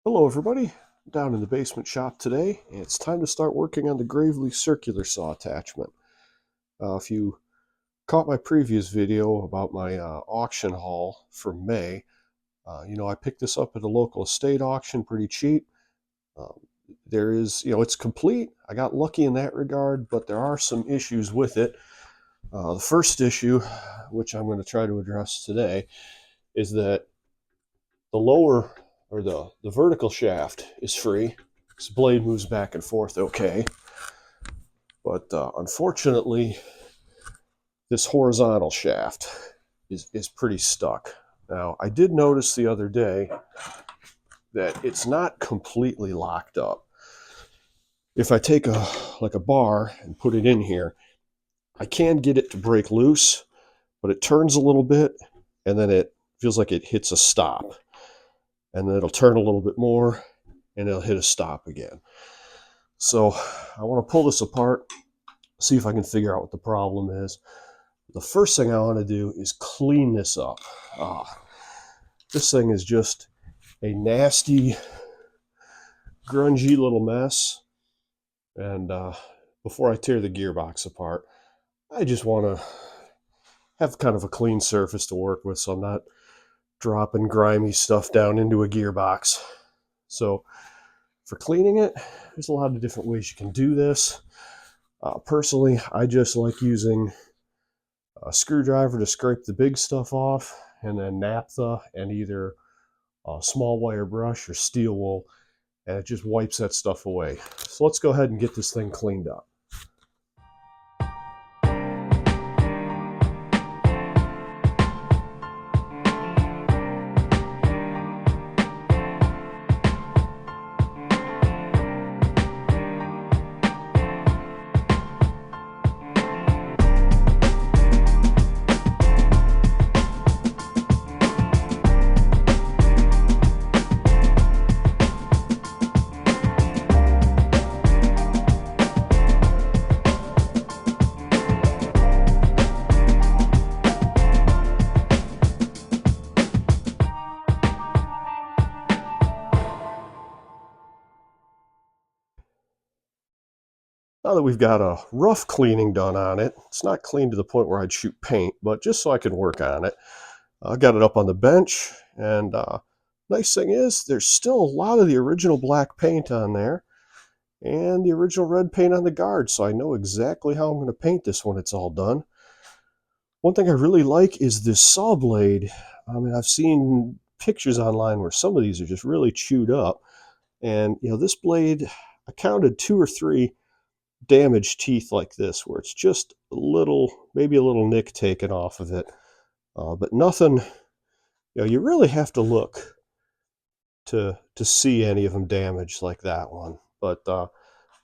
Hello everybody, down in the basement shop today, and it's time to start working on the Gravely circular saw attachment. If you caught my previous video about my auction haul for May, I picked this up at a local estate auction pretty cheap. Um, it's complete. I got lucky in that regard, but there are some issues with it. The first issue, which I'm going to try to address today, is that the lower or the vertical shaft is free. This blade moves back and forth okay. But unfortunately, this horizontal shaft is pretty stuck. Now, I did notice the other day that it's not completely locked up. If I take a bar and put it in here, I can get it to break loose, but it turns a little bit, and then it feels like it hits a stop. And then it'll turn a little bit more, and it'll hit a stop again. So I want to pull this apart, see if I can figure out what the problem is. The first thing I want to do is clean this up. This thing is just a nasty, grungy little mess. And before I tear the gearbox apart, I just want to have kind of a clean surface to work with so I'm not dropping grimy stuff down into a gearbox. So for cleaning it, there's a lot of different ways you can do this. Personally, I just like using a screwdriver to scrape the big stuff off, and then naphtha and either a small wire brush or steel wool, and it just wipes that stuff away. So let's go ahead and get this thing cleaned up. Now that we've got a rough cleaning done on it, it's not clean to the point where I'd shoot paint, but just so I can work on it. I got it up on the bench, and nice thing is there's still a lot of the original black paint on there and the original red paint on the guard, so I know exactly how I'm going to paint this when it's all done. One thing I really like is this saw blade. I mean, I've seen pictures online where some of these are just really chewed up, and this blade, I counted 2 or 3 damaged teeth like this where it's just a little, maybe a little nick taken off of it, but nothing. You really have to look to see any of them damaged like that one. But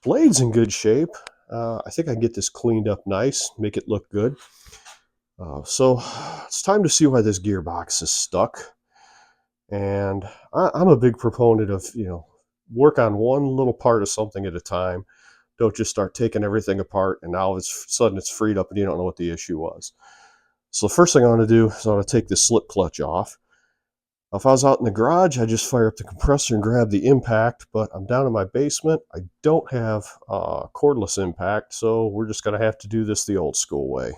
blade's in good shape. I think I can get this cleaned up nice, make it look good. So it's time to see why this gearbox is stuck. And I'm a big proponent of, work on one little part of something at a time. Don't just start taking everything apart and now sudden it's freed up and you don't know what the issue was. So the first thing I want to do is I want to take this slip clutch off. If I was out in the garage, I just fire up the compressor and grab the impact, but I'm down in my basement. I don't have cordless impact, so we're just going to have to do this the old school way.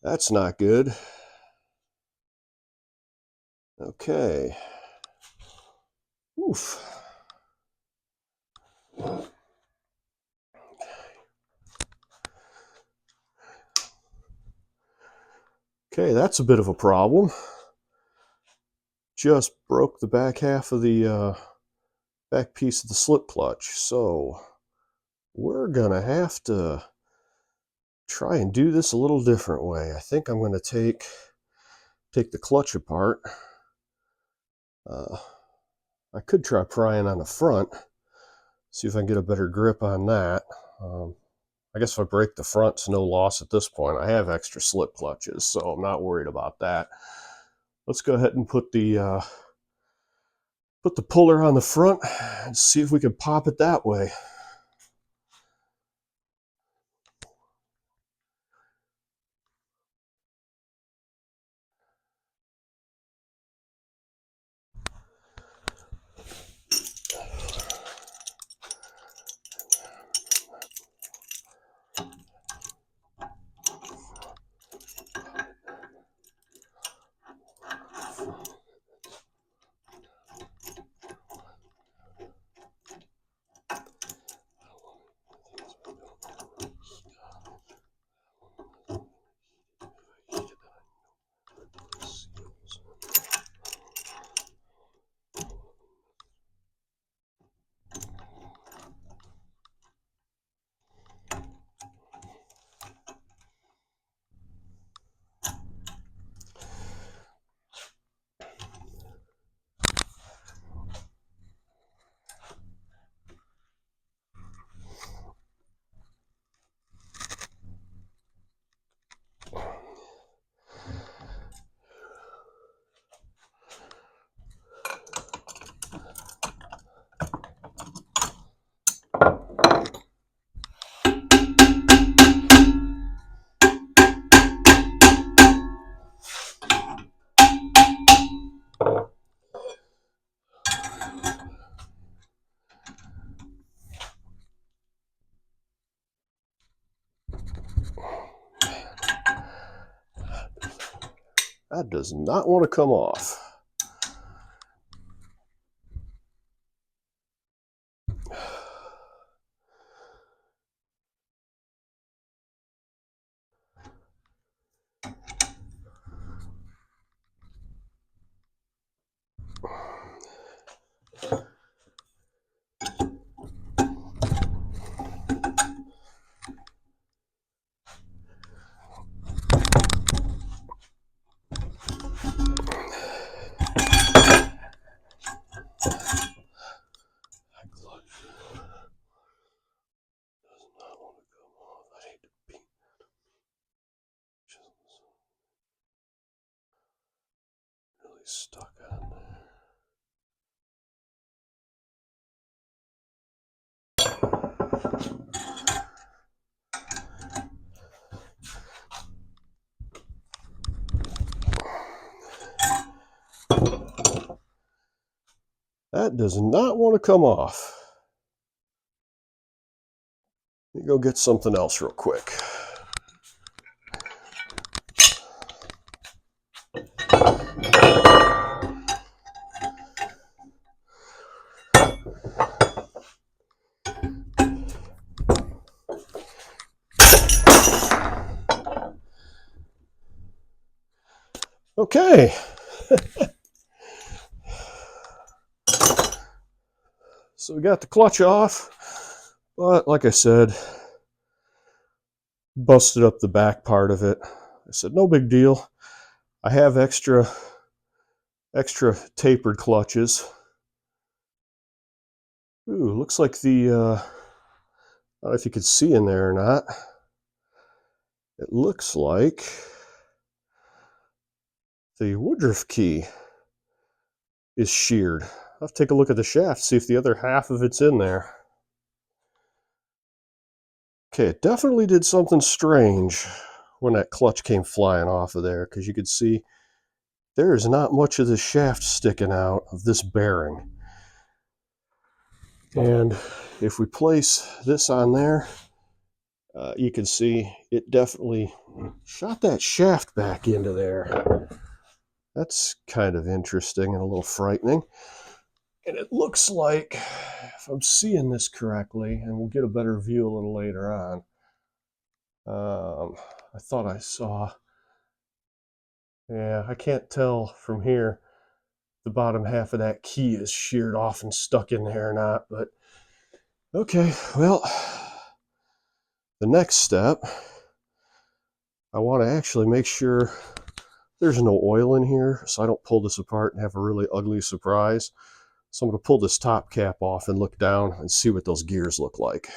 That's not good. Okay. Oof. Okay, that's a bit of a problem. Just broke the back half of the back piece of the slip clutch. So we're gonna have to try and do this a little different way. I think I'm gonna take the clutch apart. I could try prying on the front, see if I can get a better grip on that. I guess if I break the front, it's no loss at this point. I have extra slip clutches, so I'm not worried about that. Let's go ahead and put the puller on the front and see if we can pop it that way. That does not want to come off. Stuck on there. That does not want to come off. Let me go get something else real quick. Okay. So we got the clutch off, but like I said, busted up the back part of it. I said, no big deal. I have extra tapered clutches. Ooh, looks like the, I don't know if you could see in there or not. It looks like the woodruff key is sheared. I'll have to take a look at the shaft, see if the other half of it's in there. Okay, it definitely did something strange when that clutch came flying off of there, because you could see there is not much of the shaft sticking out of this bearing. And if we place this on there, You can see it definitely shot that shaft back into there. That's kind of interesting and a little frightening. And it looks like, if I'm seeing this correctly, and we'll get a better view a little later on, I thought I saw, yeah, I can't tell from here the bottom half of that key is sheared off and stuck in there or not, but okay, well, the next step, I want to actually make sure there's no oil in here so I don't pull this apart and have a really ugly surprise. So I'm going to pull this top cap off and look down and see what those gears look like.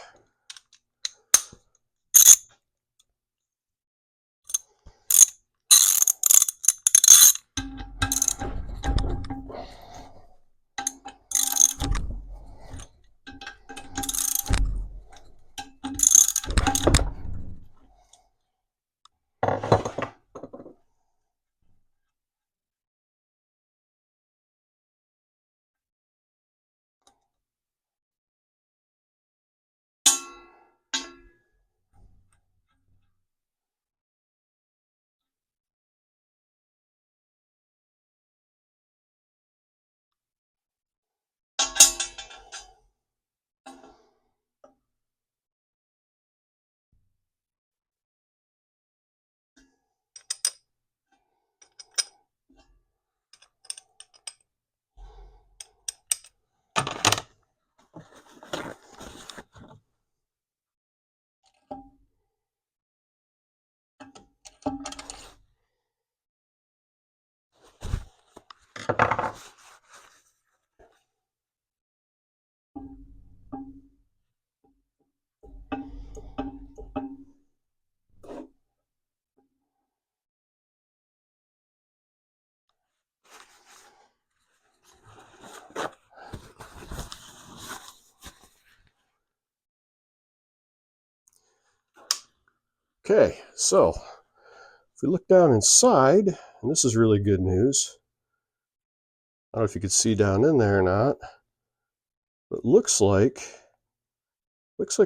Okay, so if we look down inside, and this is really good news. I don't know if you can see down in there or not, but looks like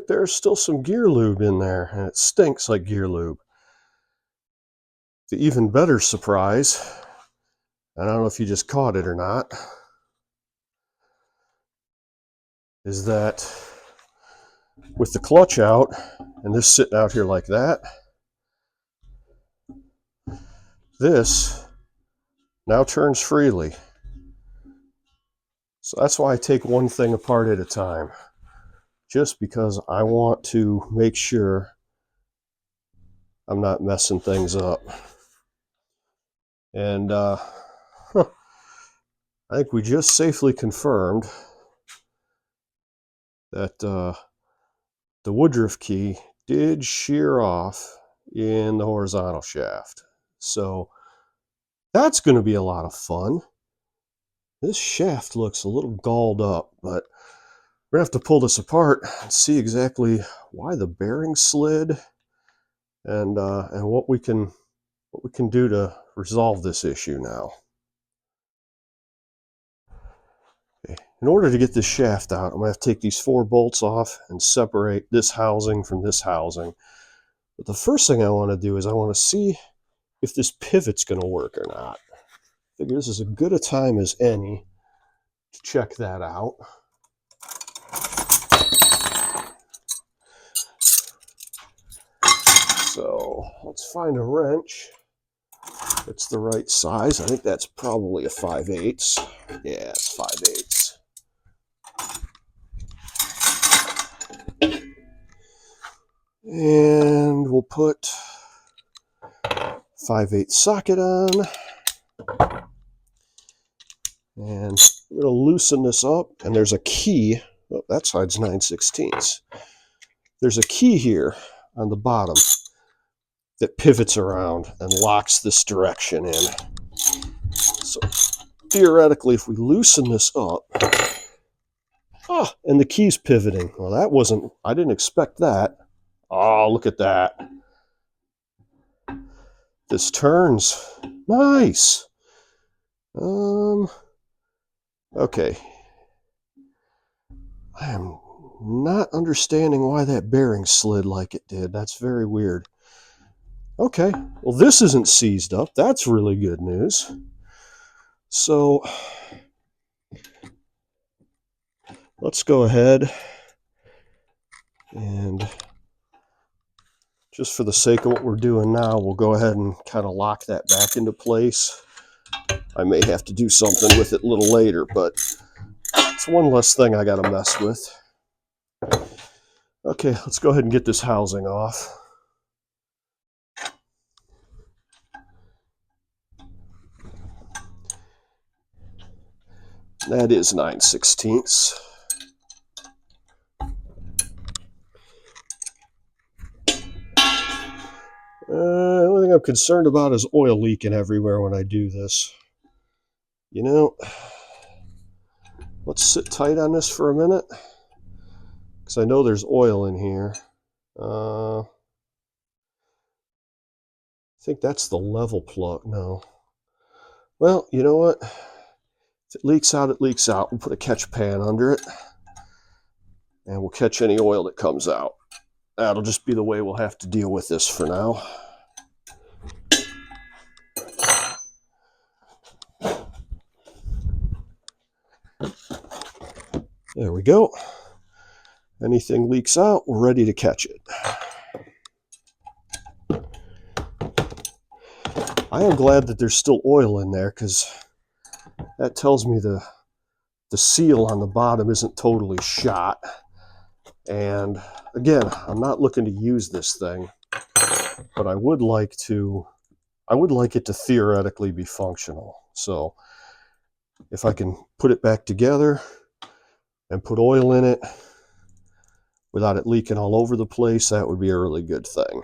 there's still some gear lube in there, and it stinks like gear lube. The even better surprise, and I don't know if you just caught it or not, is that with the clutch out and this sitting out here like that, this now turns freely. So that's why I take one thing apart at a time, just because I want to make sure I'm not messing things up. And I think we just safely confirmed that the Woodruff key did shear off in the horizontal shaft. So that's going to be a lot of fun. This shaft looks a little galled up, but we're going to have to pull this apart and see exactly why the bearing slid and what we can do to resolve this issue now. Okay. In order to get this shaft out, I'm going to have to take these 4 bolts off and separate this housing from this housing. But the first thing I want to do is I want to see if this pivot's going to work or not. I figure this is as good a time as any to check that out. So let's find a wrench that's the right size. I think that's probably a 5/8. Yeah, it's 5/8. And we'll put 5/8 socket on. And I'm going to loosen this up. And there's a key. Oh, that side's 9/16. There's a key here on the bottom that pivots around and locks this direction in. So theoretically, if we loosen this up, and the key's pivoting. Well, that wasn't, I didn't expect that. Oh, look at that. This turns. Nice. Okay. I am not understanding why that bearing slid like it did. That's very weird. Okay, well, this isn't seized up. That's really good news. So let's go ahead and, just for the sake of what we're doing now, we'll go ahead and kind of lock that back into place. I may have to do something with it a little later, but it's one less thing I got to mess with. Okay, let's go ahead and get this housing off. That is 9/16. The only thing I'm concerned about is oil leaking everywhere when I do this. You know, let's sit tight on this for a minute, because I know there's oil in here. I think that's the level plug. No. Well, you know what? If it leaks out, it leaks out. We'll put a catch pan under it, and we'll catch any oil that comes out. That'll just be the way we'll have to deal with this for now. There we go. Anything leaks out, we're ready to catch it. I am glad that there's still oil in there, because that tells me the seal on the bottom isn't totally shot. And again, I'm not looking to use this thing, but I would like it to theoretically be functional. So if I can put it back together and put oil in it without it leaking all over the place, that would be a really good thing.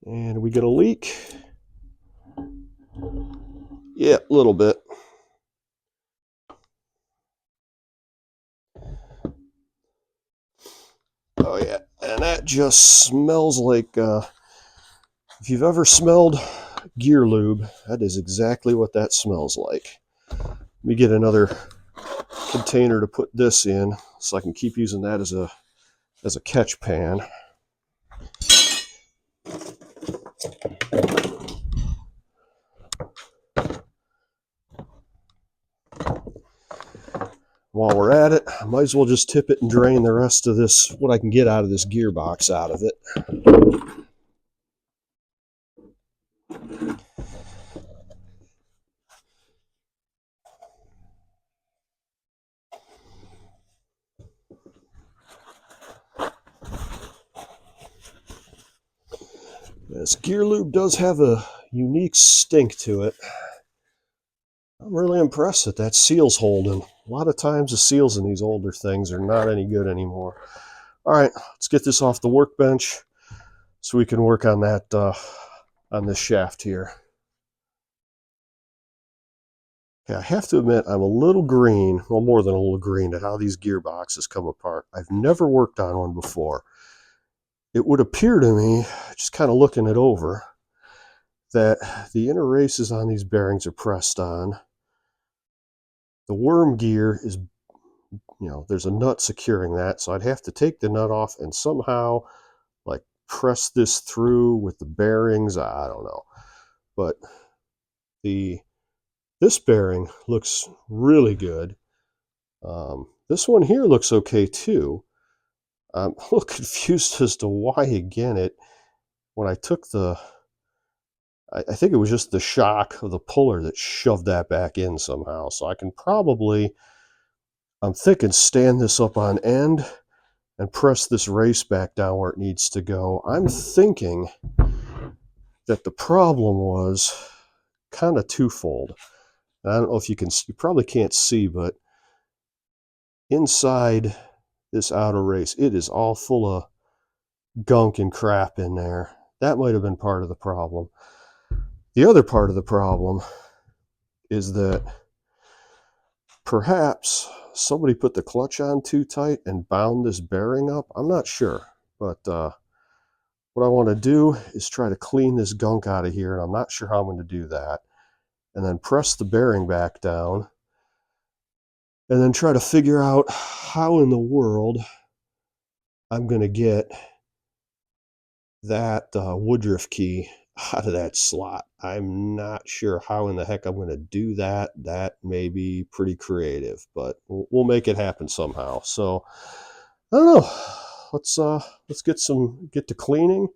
And we get a leak. Yeah, a little bit. Oh yeah, and that just smells like, if you've ever smelled gear lube, that is exactly what that smells like. Let me get another container to put this in, so I can keep using that as a catch pan. While we're at it, I might as well just tip it and drain the rest of this, what I can get out of this gearbox out of it. This gear lube does have a unique stink to it. I'm really impressed that seal's holding. A lot of times the seals in these older things are not any good anymore. All right, let's get this off the workbench so we can work on that, on this shaft here. Okay, I have to admit I'm a little green, well, more than a little green, to how these gearboxes come apart. I've never worked on one before. It would appear to me, just kind of looking it over, that the inner races on these bearings are pressed on. The worm gear is, there's a nut securing that, so I'd have to take the nut off and somehow like press this through with the bearings. I don't know, but this bearing looks really good. This one here looks okay too. I'm a little confused as to why, again, when I took I think it was just the shock of the puller that shoved that back in somehow. So I can probably, I'm thinking, stand this up on end and press this race back down where it needs to go. I'm thinking that the problem was kind of twofold. I don't know if you probably can't see, but inside this outer race, it is all full of gunk and crap in there. That might have been part of the problem. The other part of the problem is that perhaps somebody put the clutch on too tight and bound this bearing up. I'm not sure, but what I want to do is try to clean this gunk out of here, and I'm not sure how I'm going to do that. And then press the bearing back down, and then try to figure out how in the world I'm going to get that Woodruff key out of that slot. I'm not sure how in the heck I'm going to do that. That may be pretty creative, but we'll make it happen somehow. So I don't know. Let's get to cleaning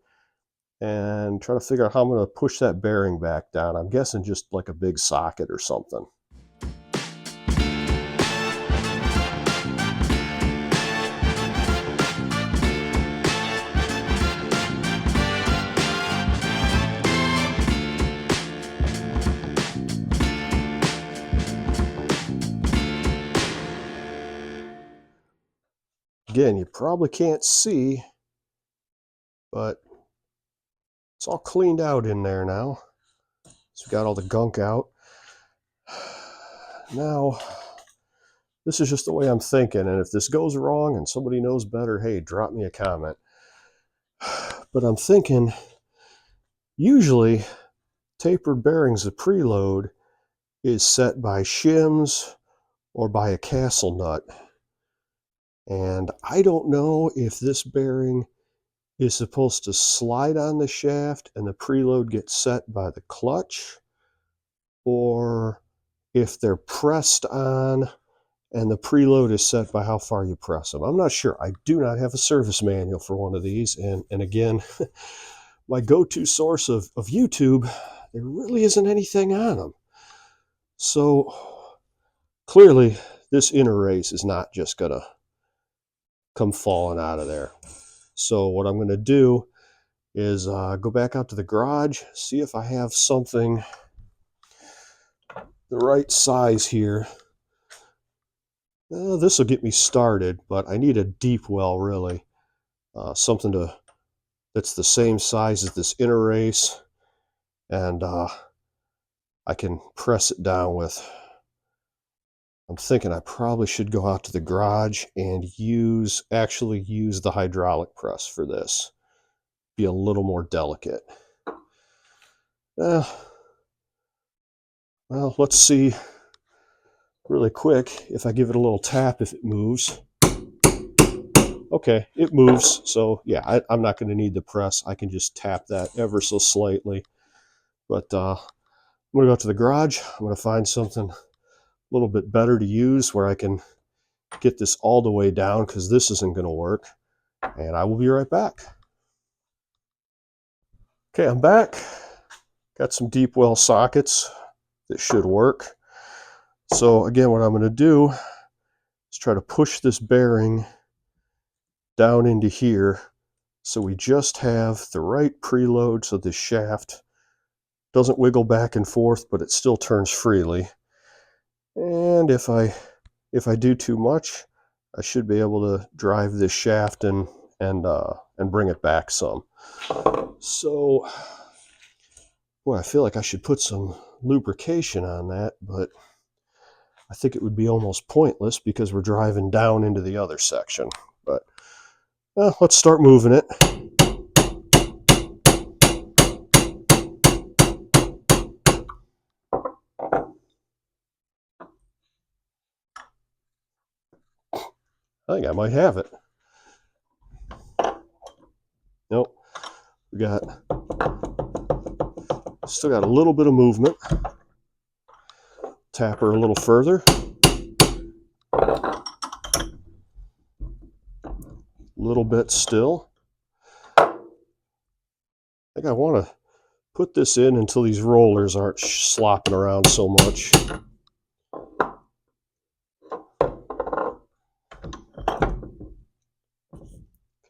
and try to figure out how I'm going to push that bearing back down. I'm guessing just like a big socket or something. Again, you probably can't see, but it's all cleaned out in there now. So we got all the gunk out. Now, this is just the way I'm thinking, and if this goes wrong and somebody knows better, hey, drop me a comment. But I'm thinking, usually, tapered bearings of preload is set by shims or by a castle nut. And I don't know if this bearing is supposed to slide on the shaft and the preload gets set by the clutch, or if they're pressed on and the preload is set by how far you press them. I'm not sure. I do not have a service manual for one of these. And again, my go-to source of YouTube, there really isn't anything on them. So clearly this inner race is not just going to come falling out of there. So what I'm going to do is go back out to the garage, see if I have something the right size here. This will get me started, but I need a deep well, really. Something that's the same size as this inner race, and I can press it down with. I'm thinking I probably should go out to the garage and actually use the hydraulic press for this. Be a little more delicate. Well, let's see really quick if I give it a little tap, if it moves. Okay, it moves. So yeah, I'm not going to need the press. I can just tap that ever so slightly. But I'm going to go out to the garage. I'm going to find something a little bit better to use where I can get this all the way down, because this isn't going to work. And I will be right back. Okay, I'm back. Got some deep well sockets that should work. So again, what I'm going to do is try to push this bearing down into here so we just have the right preload so the shaft doesn't wiggle back and forth, but it still turns freely. And if I do too much, I should be able to drive this shaft and bring it back some. So, boy, I feel like I should put some lubrication on that, but I think it would be almost pointless because we're driving down into the other section. But let's start moving it. I think I might have it. Nope. Still got a little bit of movement. Tap her a little further. A little bit still. I think I want to put this in until these rollers aren't slopping around so much.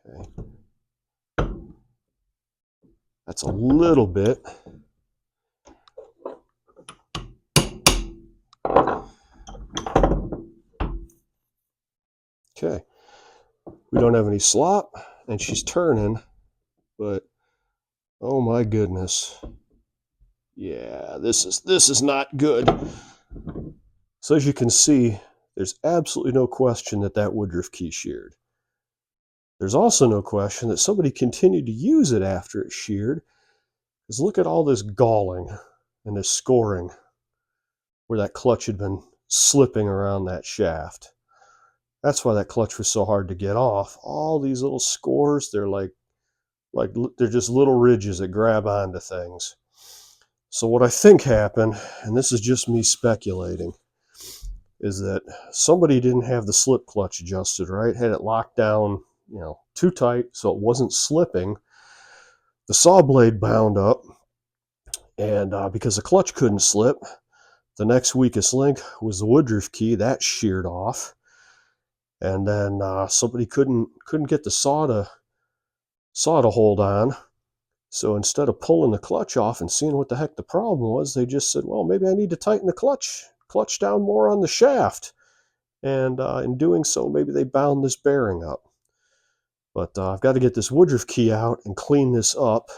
Okay. That's a little bit. Okay. We don't have any slop, and she's turning, but oh my goodness. Yeah, this is not good. So as you can see, there's absolutely no question that Woodruff key sheared. There's also no question that somebody continued to use it after it sheared, because look at all this galling and this scoring where that clutch had been slipping around that shaft. That's why that clutch was so hard to get off. All these little scores, they're like they're just little ridges that grab onto things. So what I think happened, and this is just me speculating, is that somebody didn't have the slip clutch adjusted right, had it locked down, too tight so it wasn't slipping. The saw blade bound up, and because the clutch couldn't slip, the next weakest link was the woodruff key. That sheared off, and then somebody couldn't get the saw to hold on. So instead of pulling the clutch off and seeing what the heck the problem was, they just said, well, maybe I need to tighten the clutch down more on the shaft. And in doing so, maybe they bound this bearing up. But I've got to get this woodruff key out and clean this up.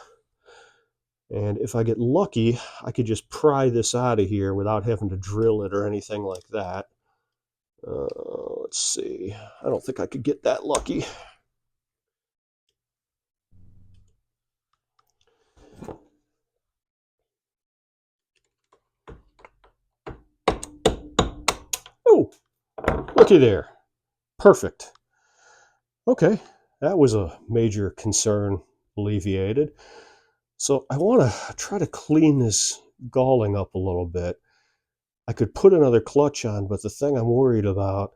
And if I get lucky, I could just pry this out of here without having to drill it or anything like that. Let's see. I don't think I could get that lucky. Oh, looky there. Perfect. Okay, that was a major concern alleviated. So I want to try to clean this galling up a little bit. I could put another clutch on, but the thing I'm worried about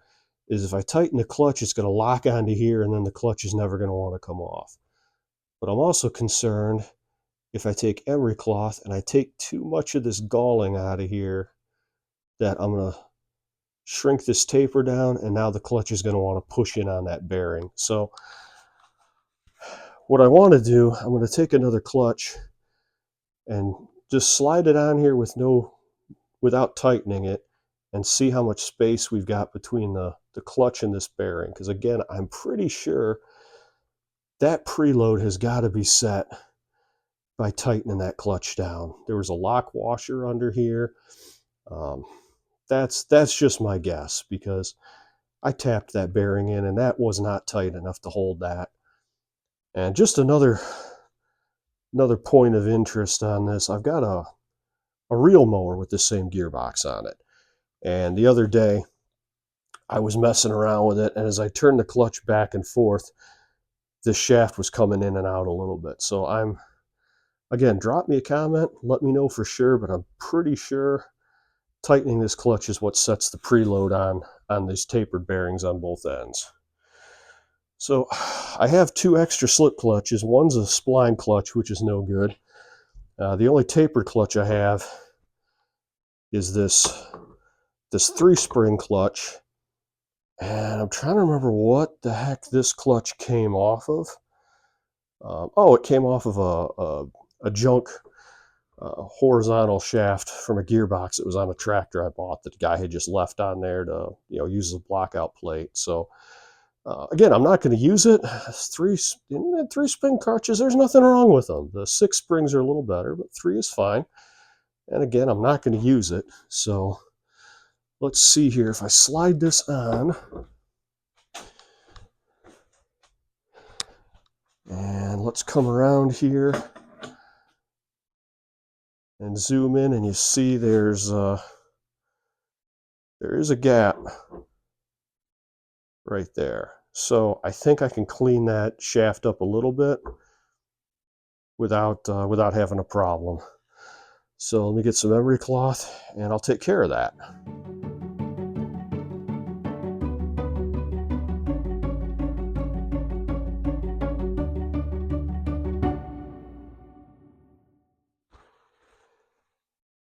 is if I tighten the clutch, it's going to lock onto here, and then the clutch is never going to want to come off. But I'm also concerned if I take emery cloth and I take too much of this galling out of here, that I'm going to shrink this taper down, and now the clutch is going to want to push in on that bearing. So what I want to do, I'm going to take another clutch and just slide it on here without tightening it, and see how much space we've got between the clutch and this bearing. Because again, I'm pretty sure that preload has got to be set by tightening that clutch down. There was a lock washer under here. That's just my guess, because I tapped that bearing in and that was not tight enough to hold that. And just another point of interest on this, I've got a reel mower with the same gearbox on it. And the other day, I was messing around with it, and as I turned the clutch back and forth, this shaft was coming in and out a little bit. So again, drop me a comment, let me know for sure, but I'm pretty sure tightening this clutch is what sets the preload on these tapered bearings on both ends. So I have two extra slip clutches. One's a spline clutch, which is no good. The only tapered clutch I have is this 3-spring clutch, and I'm trying to remember what the heck this clutch came off of. It came off of a junk horizontal shaft from a gearbox that was on a tractor I bought that the guy had just left on there to use as a blockout plate. So again, I'm not going to use it. 3-spring clutches, there's nothing wrong with them. The 6 springs are a little better, but 3 is fine. And again, I'm not going to use it. So let's see here. If I slide this on, and let's come around here and zoom in, and you see there is a gap right there. So I think I can clean that shaft up a little bit without having a problem. So let me get some emery cloth and I'll take care of that.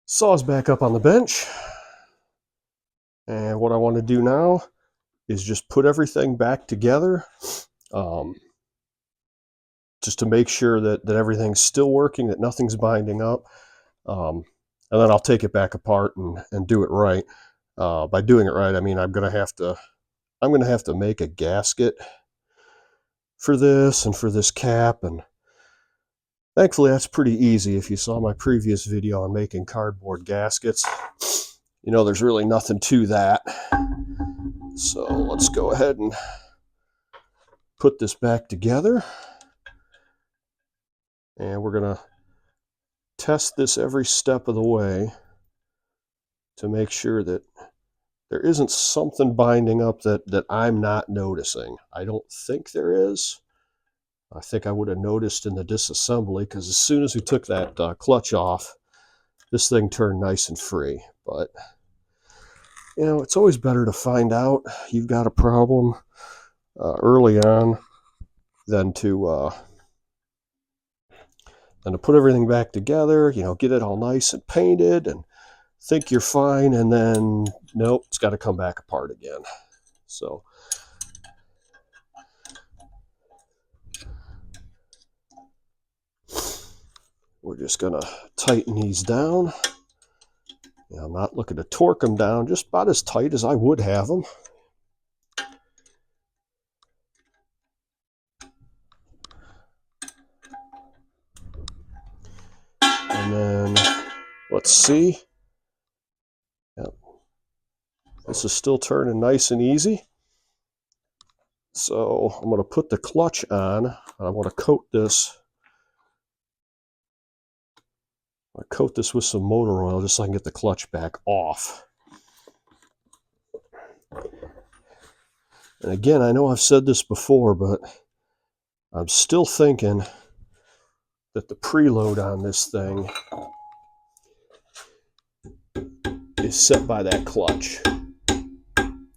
Saw's back up on the bench, and what I want to do now is just put everything back together, just to make sure that everything's still working, that nothing's binding up, and then I'll take it back apart and do it right. By doing it right, I mean I'm gonna have to make a gasket for this and for this cap, and thankfully that's pretty easy. If you saw my previous video on making cardboard gaskets, there's really nothing to that. So let's go ahead and put this back together, and we're going to test this every step of the way to make sure that there isn't something binding up that I'm not noticing. I don't think there is. I think I would have noticed in the disassembly, because as soon as we took that clutch off, this thing turned nice and free. But, you know, it's always better to find out you've got a problem early on than to put everything back together, you know, get it all nice and painted and think you're fine, and then nope, it's got to come back apart again. So we're just going to tighten these down. You know, I'm not looking to torque them down, just about as tight as I would have them. And then let's see. Yep. This is still turning nice and easy. So I'm going to put the clutch on. I want to coat this. I coat this with some motor oil just so I can get the clutch back off. And again, I know I've said this before, but I'm still thinking that the preload on this thing is set by that clutch.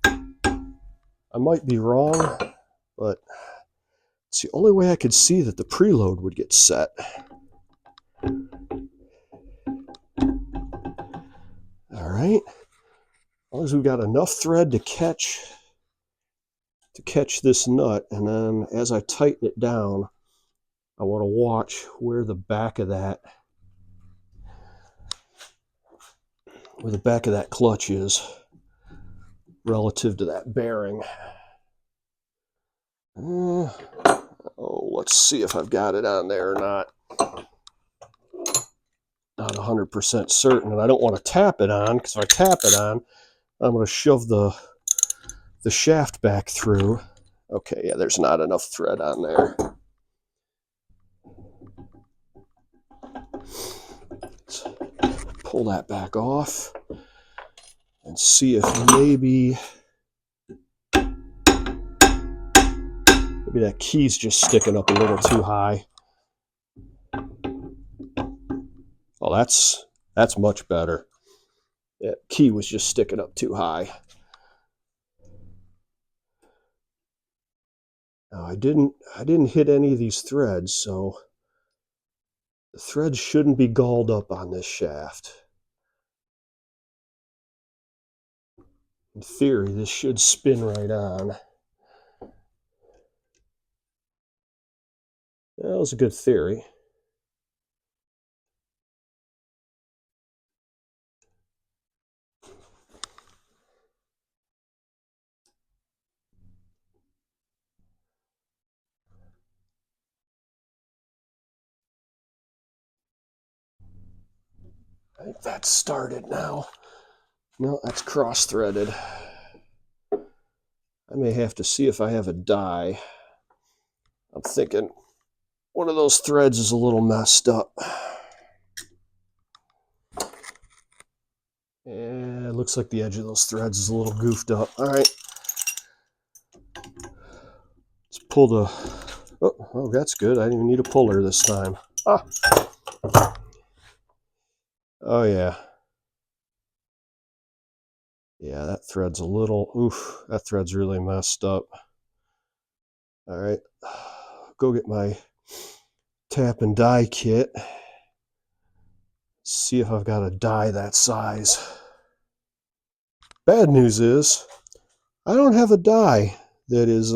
I might be wrong, but it's the only way I could see that the preload would get set. All right, as long as we've got enough thread to catch this nut, and then as I tighten it down, I want to watch where the back of that clutch is relative to that bearing. Let's see if I've got it on there or not. Not 100% certain, and I don't want to tap it on, because if I tap it on, I'm going to shove the shaft back through. Okay, yeah, there's not enough thread on there. Let's pull that back off and see if maybe that key's just sticking up a little too high. Oh, that's much better. Yeah, key was just sticking up too high. Now, I didn't hit any of these threads, so the threads shouldn't be galled up on this shaft. In theory, this should spin right on. That was a good theory. I think that's started now. No, that's cross-threaded. I may have to see if I have a die. I'm thinking one of those threads is a little messed up. And it looks like the edge of those threads is a little goofed up. All right. Let's pull the... Oh, that's good. I didn't even need a puller this time. Ah. Oh, yeah. Yeah, that thread's a little... Oof, that thread's really messed up. All right. Go get my tap and die kit. See if I've got a die that size. Bad news is I don't have a die that is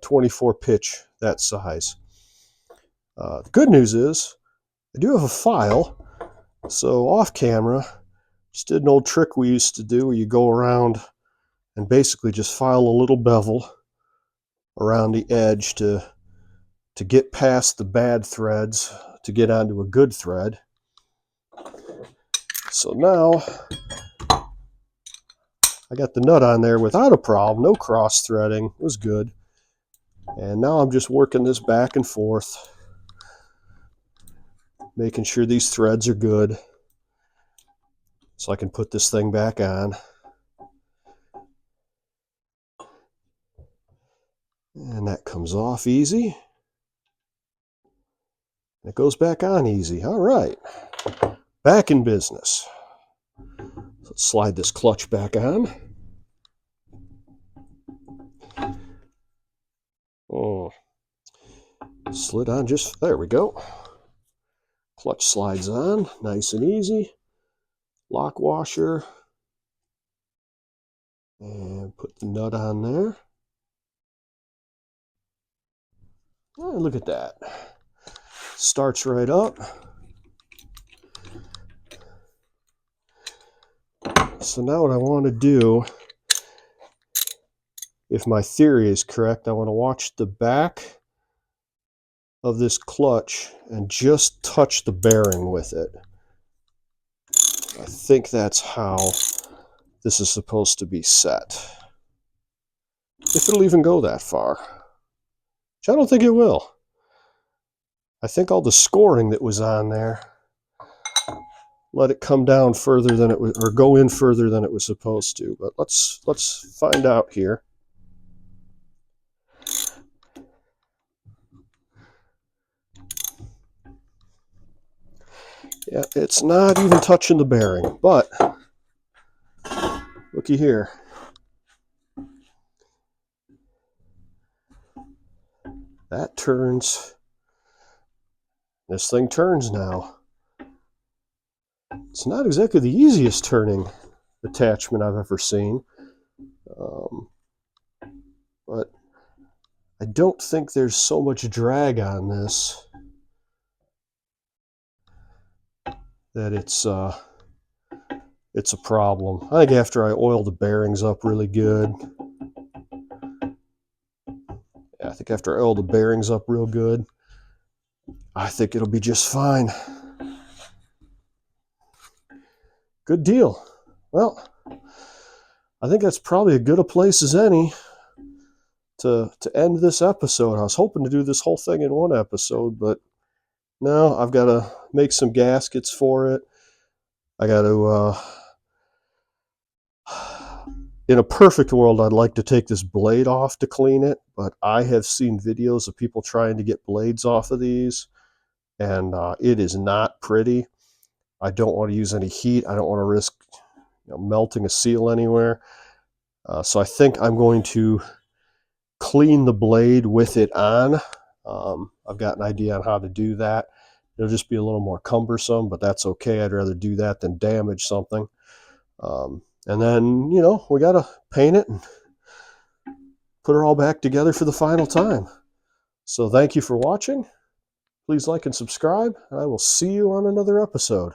24 pitch that size. The good news is I do have a file. So off camera, just did an old trick we used to do where you go around and basically just file a little bevel around the edge to get past the bad threads to get onto a good thread. So now I got the nut on there without a problem, no cross threading, it was good. And now I'm just working this back and forth, making sure these threads are good so I can put this thing back on. And that comes off easy. And it goes back on easy. All right, back in business. Let's slide this clutch back on. Oh, slid on just, there we go. Clutch slides on, nice and easy. Lock washer. And put the nut on there. Oh, look at that. Starts right up. So now what I want to do, if my theory is correct, I want to watch the back of this clutch and just touch the bearing with it. I think that's how this is supposed to be set. If it'll even go that far. Which I don't think it will. I think all the scoring that was on there let it come down further than it was, or go in further than it was supposed to. But let's find out here. Yeah, it's not even touching the bearing, but looky here. That turns. This thing turns now. It's not exactly the easiest turning attachment I've ever seen. But I don't think there's so much drag on this that it's a problem. I think after I oil the bearings up really good, I think it'll be just fine. Good deal. Well, I think that's probably as good a place as any to end this episode. I was hoping to do this whole thing in one episode, but no, I've got to make some gaskets for it. I got to, in a perfect world, I'd like to take this blade off to clean it, but I have seen videos of people trying to get blades off of these, and it is not pretty. I don't want to use any heat. I don't want to risk melting a seal anywhere. So I think I'm going to clean the blade with it on. I've got an idea on how to do that. It'll just be a little more cumbersome, but that's okay. I'd rather do that than damage something. And then, we got to paint it and put it all back together for the final time. So thank you for watching. Please like and subscribe, and I will see you on another episode.